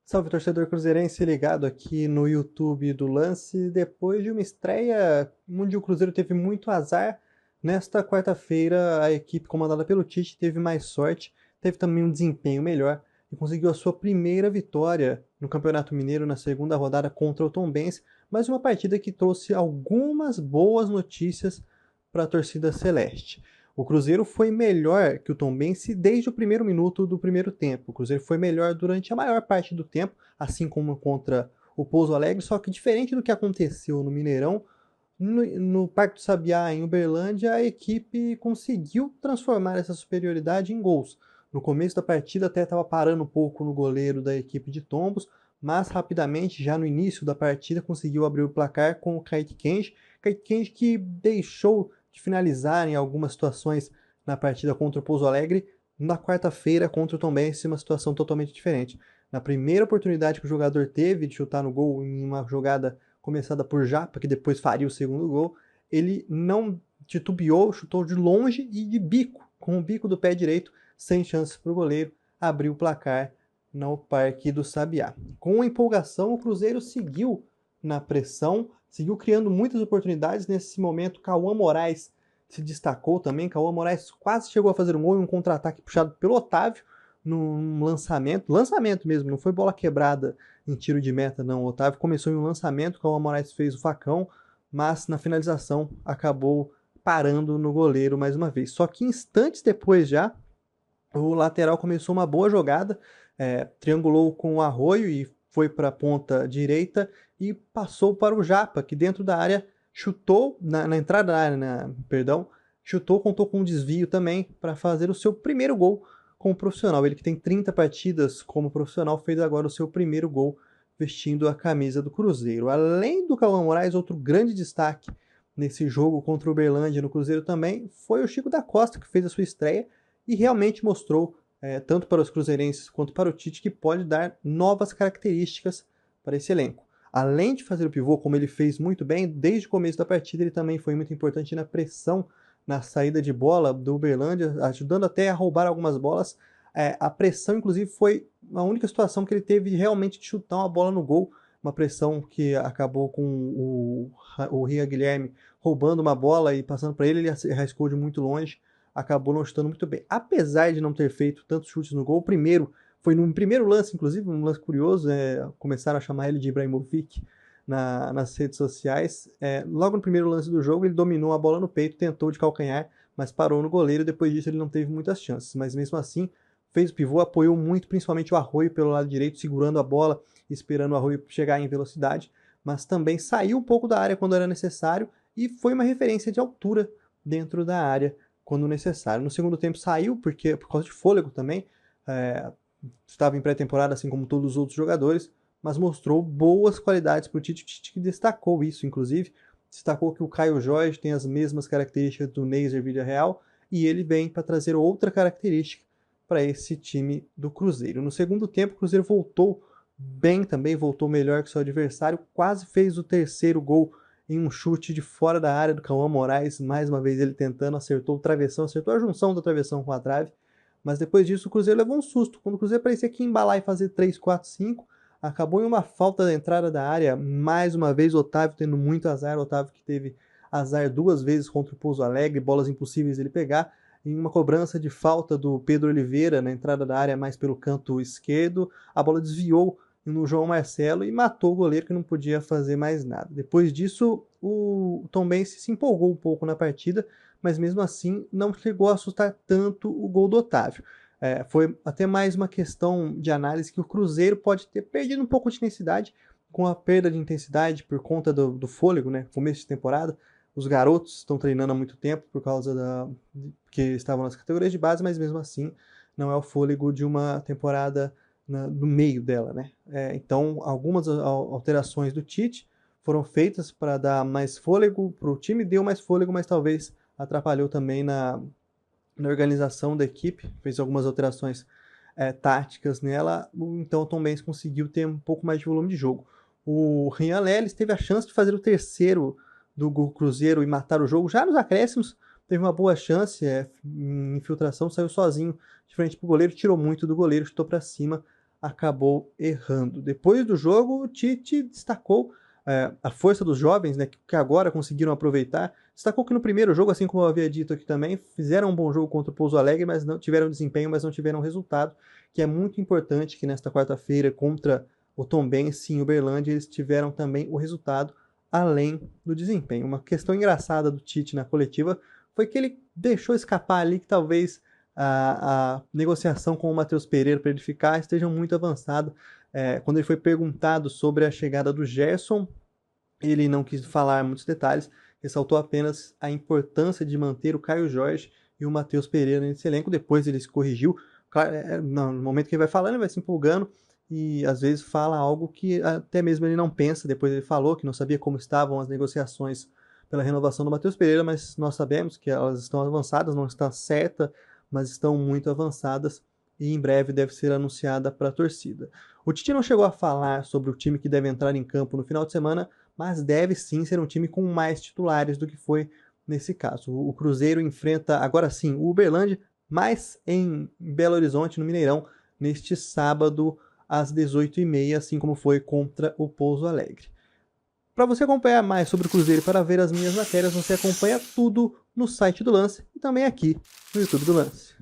Salve, torcedor cruzeirense ligado aqui no YouTube do Lance. Depois de uma estreia onde o Cruzeiro teve muito azar, nesta quarta-feira a equipe comandada pelo Tite teve mais sorte, teve também um desempenho melhor e conseguiu a sua primeira vitória no Campeonato Mineiro na segunda rodada contra o Tombense, mas uma partida que trouxe algumas boas notícias para a torcida celeste. O Cruzeiro foi melhor que o Tombense desde o primeiro minuto do primeiro tempo. O Cruzeiro foi melhor durante a maior parte do tempo, assim como contra o Pouso Alegre, só que diferente do que aconteceu no Mineirão, no Parque do Sabiá, em Uberlândia, a equipe conseguiu transformar essa superioridade em gols. No começo da partida até estava parando um pouco no goleiro da equipe de Tombos, mas rapidamente, já no início da partida, conseguiu abrir o placar com o Kaique Kenji. Kaique Kenji que deixou de finalizar em algumas situações na partida contra o Pouso Alegre, na quarta-feira contra o Tombense, uma situação totalmente diferente. Na primeira oportunidade que o jogador teve de chutar no gol, em uma jogada começada por Japa, que depois faria o segundo gol, ele não titubeou, chutou de longe e de bico, com o bico do pé direito, sem chances para o goleiro, abriu o placar no Parque do Sabiá. Com a empolgação, o Cruzeiro seguiu na pressão, seguiu criando muitas oportunidades. Nesse momento, Cauã Moraes se destacou também. Cauã Moraes quase chegou a fazer um gol em um contra-ataque puxado pelo Otávio, num lançamento mesmo, não foi bola quebrada em tiro de meta, não. O Otávio começou em um lançamento, Cauã Moraes fez o facão, mas na finalização acabou parando no goleiro mais uma vez. Só que instantes depois já, o lateral começou uma boa jogada, triangulou com o Arroio e foi para a ponta direita e passou para o Japa, que dentro da área chutou, na entrada da área, perdão, chutou, contou com um desvio também para fazer o seu primeiro gol como profissional. Ele que tem 30 partidas como profissional, fez agora o seu primeiro gol vestindo a camisa do Cruzeiro. Além do Cauã Moraes, outro grande destaque nesse jogo contra o Uberlândia no Cruzeiro também foi o Chico da Costa, que fez a sua estreia e realmente mostrou, tanto para os cruzeirenses quanto para o Tite, que pode dar novas características para esse elenco. Além de fazer o pivô, como ele fez muito bem, desde o começo da partida ele também foi muito importante na pressão, na saída de bola do Uberlândia, ajudando até a roubar algumas bolas. A pressão, inclusive, foi a única situação que ele teve realmente de chutar uma bola no gol, uma pressão que acabou com o Ria Guilherme roubando uma bola e passando para ele, ele arriscou de muito longe, acabou não chutando muito bem. Apesar de não ter feito tantos chutes no gol, o primeiro foi no primeiro lance, inclusive, um lance curioso, começaram a chamar ele de Ibrahimovic nas redes sociais. Logo no primeiro lance do jogo, ele dominou a bola no peito, tentou de calcanhar, mas parou no goleiro. Depois disso, ele não teve muitas chances. Mas mesmo assim, fez o pivô, apoiou muito, principalmente o Arroio pelo lado direito, segurando a bola, esperando o Arroio chegar em velocidade. Mas também saiu um pouco da área quando era necessário e foi uma referência de altura dentro da área quando necessário. No segundo tempo saiu, por causa de fôlego também. Estava em pré-temporada, assim como todos os outros jogadores, mas mostrou boas qualidades para o Tite. O Tite que destacou isso, inclusive. Destacou que o Caio Jorge tem as mesmas características do Neiser Villarreal e ele vem para trazer outra característica para esse time do Cruzeiro. No segundo tempo, o Cruzeiro voltou bem também, voltou melhor que seu adversário, quase fez o terceiro gol em um chute de fora da área do Cauã Moraes, mais uma vez ele tentando, acertou o travessão, acertou a junção da travessão com a trave, mas depois disso o Cruzeiro levou um susto. Quando o Cruzeiro parecia que ia embalar e fazer 3, 4, 5, acabou em uma falta da entrada da área, mais uma vez o Otávio tendo muito azar, o Otávio que teve azar duas vezes contra o Pouso Alegre, bolas impossíveis ele pegar, em uma cobrança de falta do Pedro Oliveira na entrada da área mais pelo canto esquerdo, a bola desviou no João Marcelo e matou o goleiro que não podia fazer mais nada. Depois disso, o Tombense se empolgou um pouco na partida, mas mesmo assim não chegou a assustar tanto o gol do Otávio. Foi até mais uma questão de análise que o Cruzeiro pode ter perdido um pouco de intensidade com a perda de intensidade por conta do fôlego, né? Começo de temporada. Os garotos estão treinando há muito tempo por causa que estavam nas categorias de base, mas mesmo assim não é o fôlego de uma temporada no meio dela, né? Então, algumas alterações do Tite foram feitas para dar mais fôlego para o time, deu mais fôlego, mas talvez atrapalhou também na organização da equipe, fez algumas alterações táticas nela, então o Tom Benz conseguiu ter um pouco mais de volume de jogo. O Rian Leles teve a chance de fazer o terceiro do Cruzeiro e matar o jogo já nos acréscimos, teve uma boa chance, em infiltração, saiu sozinho de frente para o goleiro, tirou muito do goleiro, chutou para cima, acabou errando. Depois do jogo, o Tite destacou a força dos jovens, né, que agora conseguiram aproveitar. Destacou que no primeiro jogo, assim como eu havia dito aqui também, fizeram um bom jogo contra o Pouso Alegre, mas não tiveram desempenho, mas não tiveram resultado, que é muito importante que nesta quarta-feira contra o Tombense em Uberlândia eles tiveram também o resultado além do desempenho. Uma questão engraçada do Tite na coletiva foi que ele deixou escapar ali que talvez a negociação com o Matheus Pereira para ele ficar esteja muito avançada. Quando ele foi perguntado sobre a chegada do Gerson, ele não quis falar muitos detalhes, ressaltou apenas a importância de manter o Caio Jorge e o Matheus Pereira nesse elenco. Depois ele se corrigiu. Claro, no momento que ele vai falando, ele vai se empolgando e às vezes fala algo que até mesmo ele não pensa. Depois ele falou que não sabia como estavam as negociações pela renovação do Matheus Pereira, mas nós sabemos que elas estão avançadas, não está certa, mas estão muito avançadas e em breve deve ser anunciada para a torcida. O Tite não chegou a falar sobre o time que deve entrar em campo no final de semana, mas deve sim ser um time com mais titulares do que foi nesse caso. O Cruzeiro enfrenta agora sim o Uberlândia, mas em Belo Horizonte, no Mineirão, neste sábado às 18h30, assim como foi contra o Pouso Alegre. Para você acompanhar mais sobre o Cruzeiro e para ver as minhas matérias, você acompanha tudo no site do Lance e também aqui no YouTube do Lance.